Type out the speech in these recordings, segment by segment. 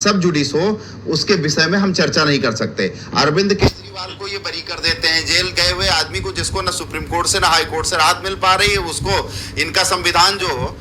सब जुडिस हो उसके विषय में हम चर्चा नहीं कर सकते। अरविंद केजरीवाल को ये बरी कर देते हैं, जेल गए हुए आदमी को जिसको ना सुप्रीम कोर्ट से ना हाई कोर्ट से राहत मिल पा रही है, उसको इनका संविधान जो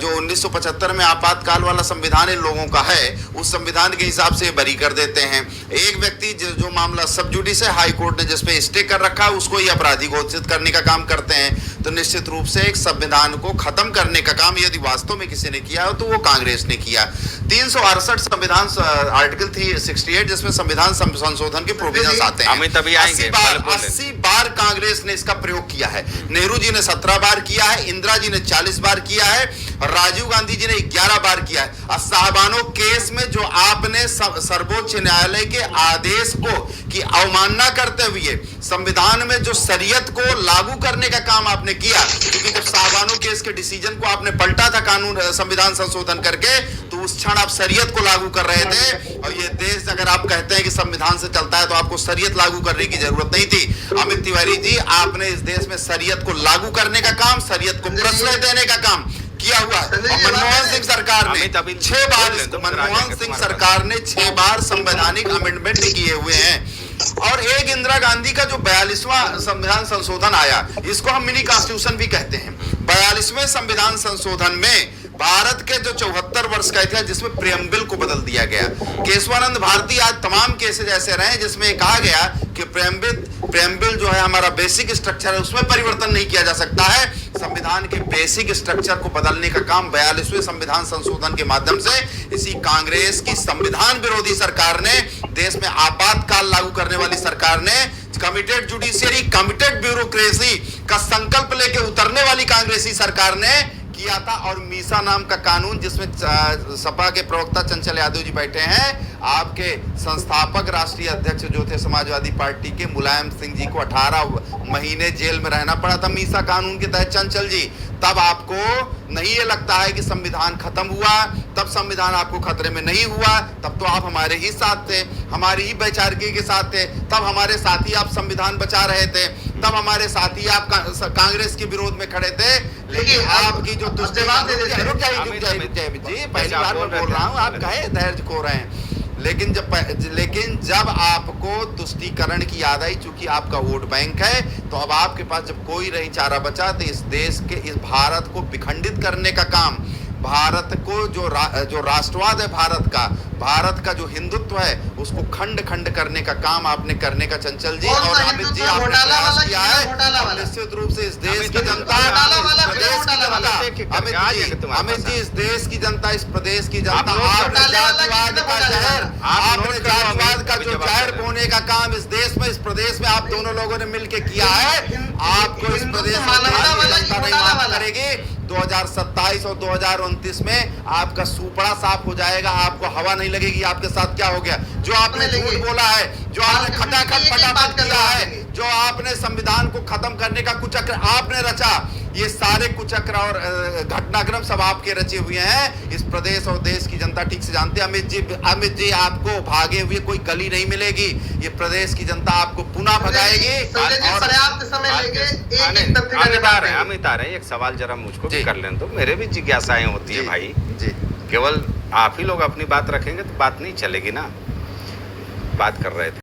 1975 में आपातकाल वाला संविधान इन लोगों का है, उस संविधान के हिसाब से बरी कर देते हैं। एक व्यक्ति जो मामला सब जुडिस है, हाई कोर्ट ने जिसपे स्टे कर रखा है, उसको ही अपराधी घोषित करने का काम करते हैं। तो निश्चित रूप से एक संविधान को खत्म करने का काम यदि वास्तव में किसी ने किया हो तो वो कांग्रेस ने किया। 368 संविधान आर्टिकल 368 जिसमें संविधान संशोधन के प्रोविजंस आते हैं, 80 बार कांग्रेस ने इसका प्रयोग किया है। नेहरू जी ने 17 बार किया है, इंदिरा जी ने 40 बार किया है, राजीव गांधी जी ने 11 बार किया है। साहबानो केस में जो आपने सर्वोच्च न्यायालय के आदेश को की अवमानना करते हुए संविधान में जो शरीयत को लागू करने का काम आपने किया, क्योंकि जब साहबानो केस के डिसीजन को आपने पलटा था कानून संविधान संशोधन करके, तो उस क्षण आप शरीयत को लागू कर रहे थे। और ये देश अगर आप कहते हैं कि संविधान से चलता है तो आपको शरीयत लागू करने की जरूरत नहीं थी। अमित तिवारी जी, आपने इस देश में शरीयत को लागू करने का काम, शरीयत को प्रश्रय देने का काम किया हुआ। मनमोहन सिंह सरकार ने 6 बार, मनमोहन सिंह सरकार ने 6 बार संवैधानिक अमेंडमेंट किए हुए हैं। और एक इंदिरा गांधी का जो 42वां संविधान संशोधन आया, इसको हम मिनी कॉन्स्टिट्यूशन भी कहते हैं। 42वें संविधान संशोधन में भारत के जो 74 वर्ष का इतिहास, जिसमें प्रेम्बिल को बदल दिया गया। केशवानंद भारती आज तमाम केसेज ऐसे रहे जिसमें कहा गया कि प्रेम्बिल जो है हमारा बेसिक स्ट्रक्चर है, उसमें परिवर्तन नहीं किया जा सकता है। संविधान के बेसिक स्ट्रक्चर को बदलने का काम 42वें संविधान संशोधन के माध्यम से इसी कांग्रेस की संविधान विरोधी सरकार ने, देश में आपातकाल लागू करने वाली सरकार ने, कमिटेड जुडिशियरी, कमिटेड ब्यूरोक्रेसी का संकल्प लेके उतरने वाली कांग्रेसी सरकार ने किया था। और मीसा नाम का कानून, जिसमें सपा के प्रवक्ता चंचल यादव जी बैठे हैं, आपके संस्थापक राष्ट्रीय अध्यक्ष जो थे समाजवादी पार्टी के मुलायम सिंह जी को 18 महीने जेल में रहना पड़ा था मीसा कानून के तहत। चंचल जी, तब आपको नहीं ये लगता है कि संविधान खत्म हुआ, तब संविधान आपको खतरे में नहीं हुआ, तब तो आप हमारे ही साथ थे, हमारी ही वैचारिकी के साथ थे, तब हमारे साथ ही आप संविधान बचा रहे थे, तब हमारे साथ ही आप कांग्रेस के विरोध में खड़े थे। लेकिन आपकी जो पहली बार मैं बोल रहा हूँ, आप कहे धैर्य खो रहे हैं। लेकिन जब आपको तुष्टीकरण की याद आई, चूंकि आपका वोट बैंक है, तो अब आपके पास जब कोई नहीं चारा बचा, तो इस देश के, इस भारत को विखंडित करने का काम, भारत को जो राष्ट्रवाद है भारत का जो हिंदुत्व है, उसको खंड खंड करने का काम आपने करने का चंचल जी और अमित जी आपने प्रयास किया है। निश्चित रूप से इस देश की जनता, अमित जी, इस देश की जनता, इस प्रदेश की जनता, आपने जातिवाद का जो जहर बोने का काम इस देश में, इस प्रदेश में आप दोनों लोगों ने मिलकर किया है। आपको इस प्रदेश में जनता नहीं माफ करेगी। 2027 और 2029 में आपका सुपड़ा साफ हो जाएगा, आपको हवा नहीं लगेगी। आपके साथ क्या हो गया? जो आपने झूठ बोला है, जो आपने खटाखट फटाफट किया है, जो आपने संविधान को खत्म करने का कुचक्र आपने रचा, ये सारे कुचक्र और घटनाक्रम सब आपके रचे हुए हैं। इस प्रदेश और देश की जनता ठीक से जानते हैं। अमित जी, आपको भागे हुए कोई गली नहीं मिलेगी। ये प्रदेश की जनता आपको पुनः भगाएगी। पर्याप्त समय लेके अमित आ रहे हैं, एक सवाल जरा मुझको भी कर लें तो, मेरे भी जिज्ञासाएं होती है भाई जी। केवल आप ही लोग अपनी बात रखेंगे तो बात नहीं चलेगी ना। बात कर रहे थे।